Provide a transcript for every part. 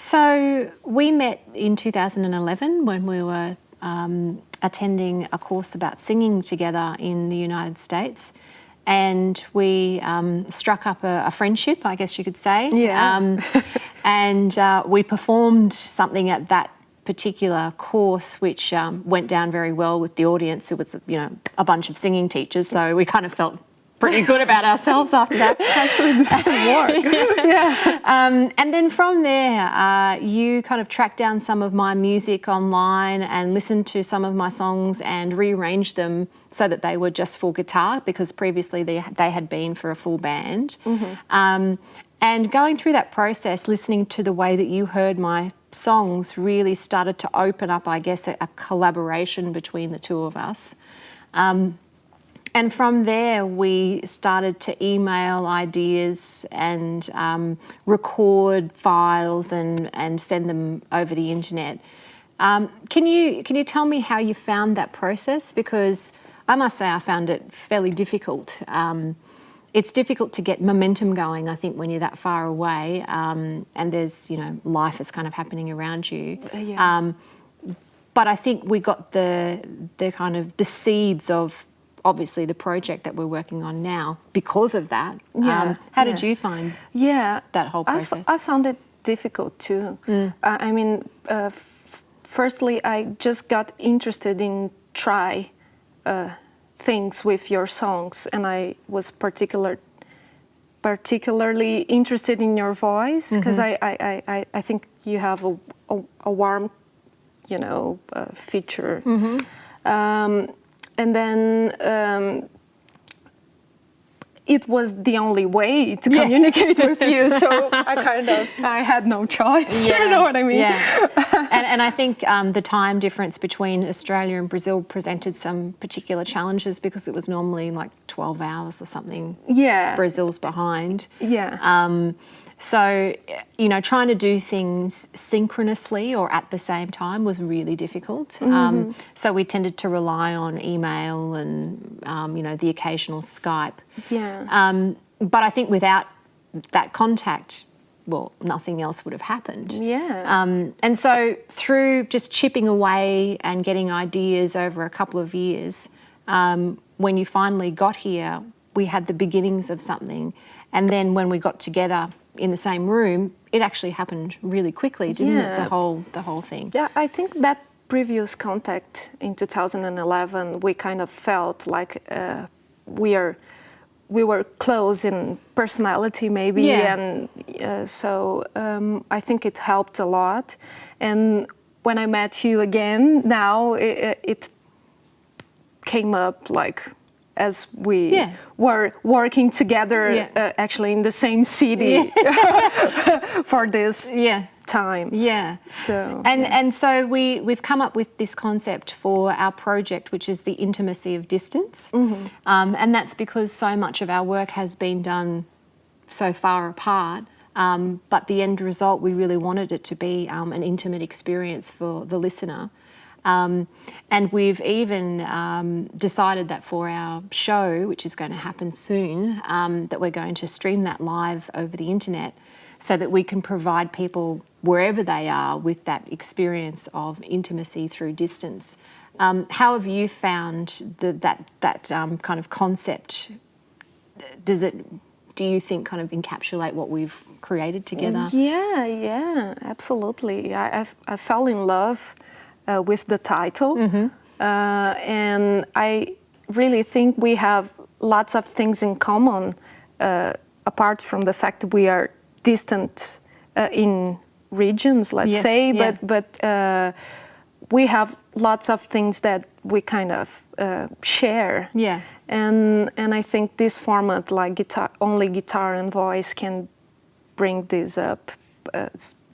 So we met in 2011 when we were attending a course about singing together in the United States. And we struck up a friendship, I guess you could say. Yeah. And we performed something at that particular course, which went down very well with the audience. It was, a bunch of singing teachers, so we kind of felt pretty good about ourselves after that. Actually, this didn't work. Yeah. And then from there, you kind of tracked down some of my music online and listened to some of my songs and rearranged them so that they were just for guitar, because previously they had been for a full band. Mm-hmm. And going through that process, listening to the way that you heard my songs really started to open up, I guess, a collaboration between the two of us. And from there, we started to email ideas and record files and send them over the internet. Can you tell me how you found that process? Because I must say I found it fairly difficult. It's difficult to get momentum going, I think, when you're that far away and there's, life is kind of happening around you. Yeah. But I think we got the kind of the seeds of obviously the project that we're working on now because of that. Yeah. How did you find that whole process? I found it difficult too. Firstly, I just got interested in try things with your songs, and I was particularly interested in your voice because I think you have a warm, feature. Mm-hmm. And then it was the only way to communicate with you, so I had no choice. Yeah. You know what I mean? Yeah. And I think the time difference between Australia and Brazil presented some particular challenges because it was normally like 12 hours or something. Yeah. Brazil's behind. Yeah. So, trying to do things synchronously or at the same time was really difficult. Mm-hmm. So we tended to rely on email and, the occasional Skype. Yeah. But I think without that contact, well, nothing else would have happened. Yeah. And so through just chipping away and getting ideas over a couple of years, when you finally got here, we had the beginnings of something. And then when we got together in the same room, it actually happened really quickly, didn't it? The whole thing. Yeah, I think that previous contact in 2011, we kind of felt like we were close in personality, maybe, and so I think it helped a lot. And when I met you again, now it came up like as we were working together, actually in the same city for this time. Yeah. So and so we've come up with this concept for our project, which is the intimacy of distance, and that's because so much of our work has been done so far apart. But the end result, we really wanted it to be an intimate experience for the listener. And we've even decided that for our show, which is going to happen soon, that we're going to stream that live over the internet so that we can provide people wherever they are with that experience of intimacy through distance. How have you found that kind of concept? Do you think kind of encapsulate what we've created together? Yeah, absolutely. I fell in love with the title, and I really think we have lots of things in common, apart from the fact that we are distant in regions, let's say, but we have lots of things that we kind of share. Yeah. And I think this format, like only guitar and voice, can bring this up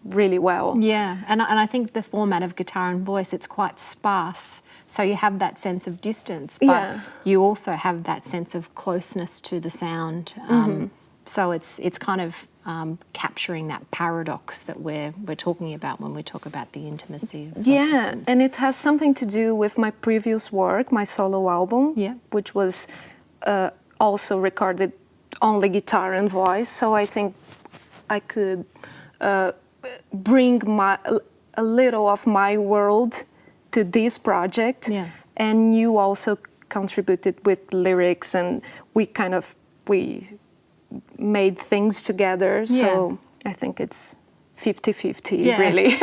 really well. Yeah, and I think the format of guitar and voice, it's quite sparse. So you have that sense of distance, but you also have that sense of closeness to the sound. So it's kind of capturing that paradox that we're talking about when we talk about the intimacy of distance. And it has something to do with my previous work, my solo album, which was also recorded only guitar and voice. So I think I could bring a little of my world to this project. Yeah. And you also contributed with lyrics, and we made things together. Yeah. So I think it's 50-50, Yeah. really.